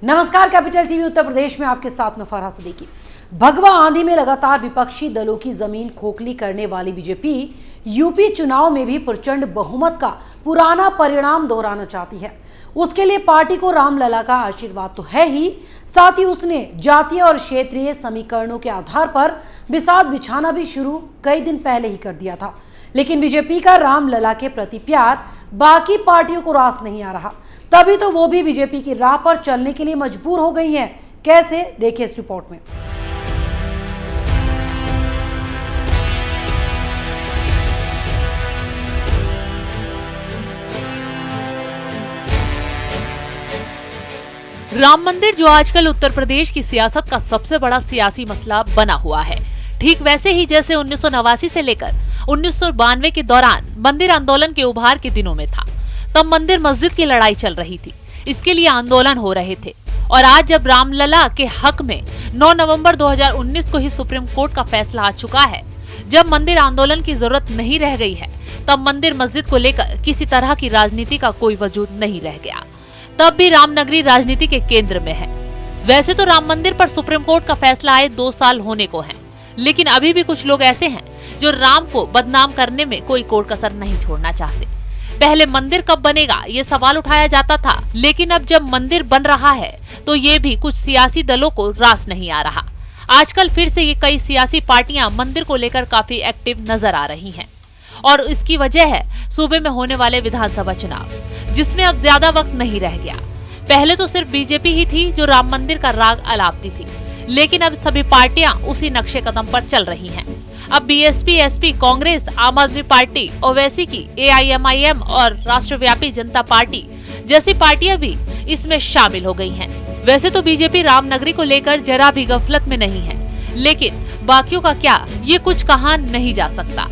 नमस्कार, capital TV Uttar Pradesh में आपके साथ में फरहा सिद्दीकी। भगवा आंधी में लगातार विपक्षी दलों की जमीन खोखली करने वाली बीजेपी यूपी चुनाव में भी प्रचंड बहुमत का पुराना परिणाम दोहराना चाहती है। उसके लिए पार्टी को रामलला का आशीर्वाद तो है ही, साथ ही उसने जातीय और क्षेत्रीय समीकरणों के आधार पर बिसात बिछाना भी शुरू कई दिन पहले ही कर दिया था। लेकिन बीजेपी का रामलला के प्रति प्यार बाकी पार्टियों को रास नहीं आ रहा, तभी तो वो भी बीजेपी की राह पर चलने के लिए मजबूर हो गई हैं। कैसे, देखिए इस रिपोर्ट में। राम मंदिर जो आजकल उत्तर प्रदेश की सियासत का सबसे बड़ा सियासी मसला बना हुआ है, ठीक वैसे ही जैसे 1989 से लेकर 1992 के दौरान मंदिर आंदोलन के उभार के दिनों में था। तब मंदिर मस्जिद की लड़ाई चल रही थी, इसके लिए आंदोलन हो रहे थे। और आज जब रामलला के हक में 9 नवंबर 2019 को ही सुप्रीम कोर्ट का फैसला आ चुका है, जब मंदिर आंदोलन की जरूरत नहीं रह गई है, तब मंदिर मस्जिद को लेकर किसी तरह की राजनीति का कोई वजूद नहीं रह गया। तब भी रामनगरी राजनीति के केंद्र में है। वैसे तो राम मंदिर पर सुप्रीम कोर्ट का फैसला आए 2 साल होने को है, लेकिन अभी भी कुछ लोग ऐसे हैं जो राम को बदनाम करने में कोई कोर कसर नहीं छोड़ना चाहते। पहले मंदिर कब बनेगा ये सवाल उठाया जाता था, लेकिन अब जब मंदिर बन रहा है तो ये भी कुछ सियासी दलों को रास नहीं आ रहा। आजकल फिर से ये कई सियासी पार्टियां मंदिर को लेकर काफी एक्टिव नजर आ रही हैं, और इसकी वजह है सूबे में होने वाले विधानसभा चुनाव, जिसमें अब ज्यादा वक्त नहीं रह गया। पहले तो सिर्फ बीजेपी ही थी जो राम मंदिर का राग अलापती थी, लेकिन अब सभी पार्टियां उसी नक्शे कदम पर चल रही हैं। अब बीएसपी, एसपी, कांग्रेस, आम आदमी पार्टी, ओवैसी की एआईएमआईएम और राष्ट्रव्यापी जनता पार्टी जैसी पार्टियां भी इसमें शामिल हो गई हैं। वैसे तो बीजेपी रामनगरी को लेकर जरा भी गफलत में नहीं है, लेकिन बाकियों का क्या, ये कुछ कहा नहीं जा सकता।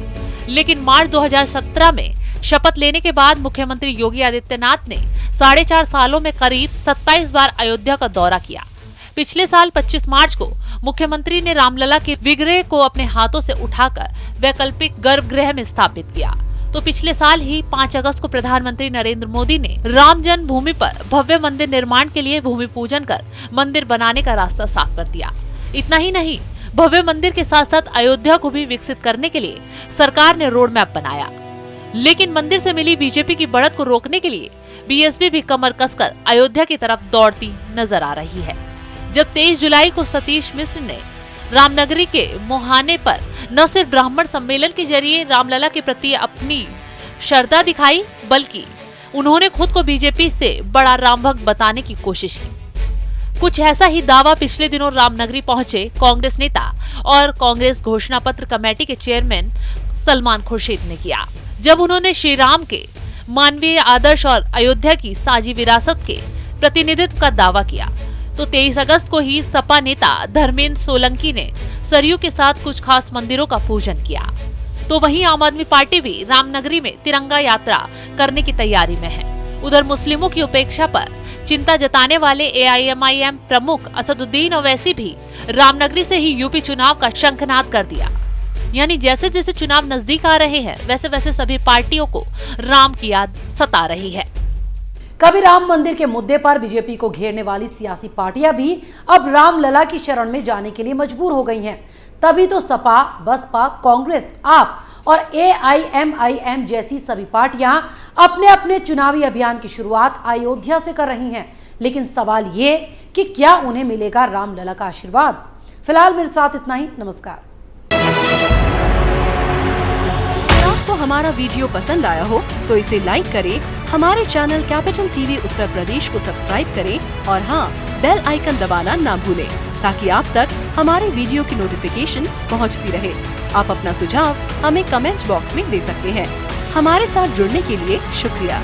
लेकिन मार्च 2017 में शपथ लेने के बाद मुख्यमंत्री योगी आदित्यनाथ ने 4.5 सालों में करीब 27 बार अयोध्या का दौरा किया। पिछले साल 25 मार्च को मुख्यमंत्री ने रामलला के विग्रह को अपने हाथों से उठाकर वैकल्पिक गर्भगृह में स्थापित किया। तो पिछले साल ही 5 अगस्त को प्रधानमंत्री नरेंद्र मोदी ने राम जन्मभूमि पर भव्य मंदिर निर्माण के लिए भूमि पूजन कर मंदिर बनाने का रास्ता साफ कर दिया। इतना ही नहीं, भव्य मंदिर के साथ साथ अयोध्या को भी विकसित करने के लिए सरकार ने रोड मैप बनाया। लेकिन मंदिर से मिली बीजेपी की बढ़त को रोकने के लिए बीएसपी भी कमर कसकर अयोध्या की तरफ दौड़ती नजर आ रही है। जब 23 जुलाई को सतीश मिश्र ने रामनगरी के मुहाने पर न सिर्फ ब्राह्मण सम्मेलन के जरिए रामलला के प्रति अपनी श्रद्धा दिखाई, बल्कि उन्होंने खुद को बीजेपी से बड़ा राम भक्त बताने की कोशिश की। कुछ ऐसा ही दावा पिछले दिनों रामनगरी पहुंचे कांग्रेस नेता और कांग्रेस घोषणा पत्र कमेटी के चेयरमैन सलमान खुर्शीद ने किया, जब उन्होंने श्री राम के मानवीय आदर्श और अयोध्या की साझी विरासत के प्रतिनिधित्व का दावा किया। तो 23 अगस्त को ही सपा नेता धर्मेंद्र सोलंकी ने सरयू के साथ कुछ खास मंदिरों का पूजन किया। तो वहीं आम आदमी पार्टी भी रामनगरी में तिरंगा यात्रा करने की तैयारी में है। उधर मुस्लिमों की उपेक्षा पर चिंता जताने वाले एआईएमआईएम प्रमुख असदुद्दीन ओवैसी भी रामनगरी से ही यूपी चुनाव का शंखनाद कर दिया। यानी जैसे जैसे चुनाव नजदीक आ रहे हैं, वैसे वैसे सभी पार्टियों को राम की याद सता रही है। कभी राम मंदिर के मुद्दे पर बीजेपी को घेरने वाली सियासी पार्टियां भी अब रामलला की शरण में जाने के लिए मजबूर हो गई हैं। तभी तो सपा, बसपा, कांग्रेस, आप और एआईएमआईएम जैसी सभी पार्टियां अपने अपने चुनावी अभियान की शुरुआत अयोध्या से कर रही हैं। लेकिन सवाल ये कि क्या उन्हें मिलेगा रामलला का आशीर्वाद? फिलहाल मेरे साथ इतना ही। नमस्कार। आपको हमारा वीडियो पसंद आया हो तो इसे लाइक करें, हमारे channel capital TV Uttar Pradesh को सब्सक्राइब करें और हाँ, बेल आइकन दबाना ना भूलें, ताकि आप तक हमारे वीडियो की नोटिफिकेशन पहुंचती रहे। आप अपना सुझाव हमें कमेंट बॉक्स में दे सकते हैं। हमारे साथ जुड़ने के लिए शुक्रिया।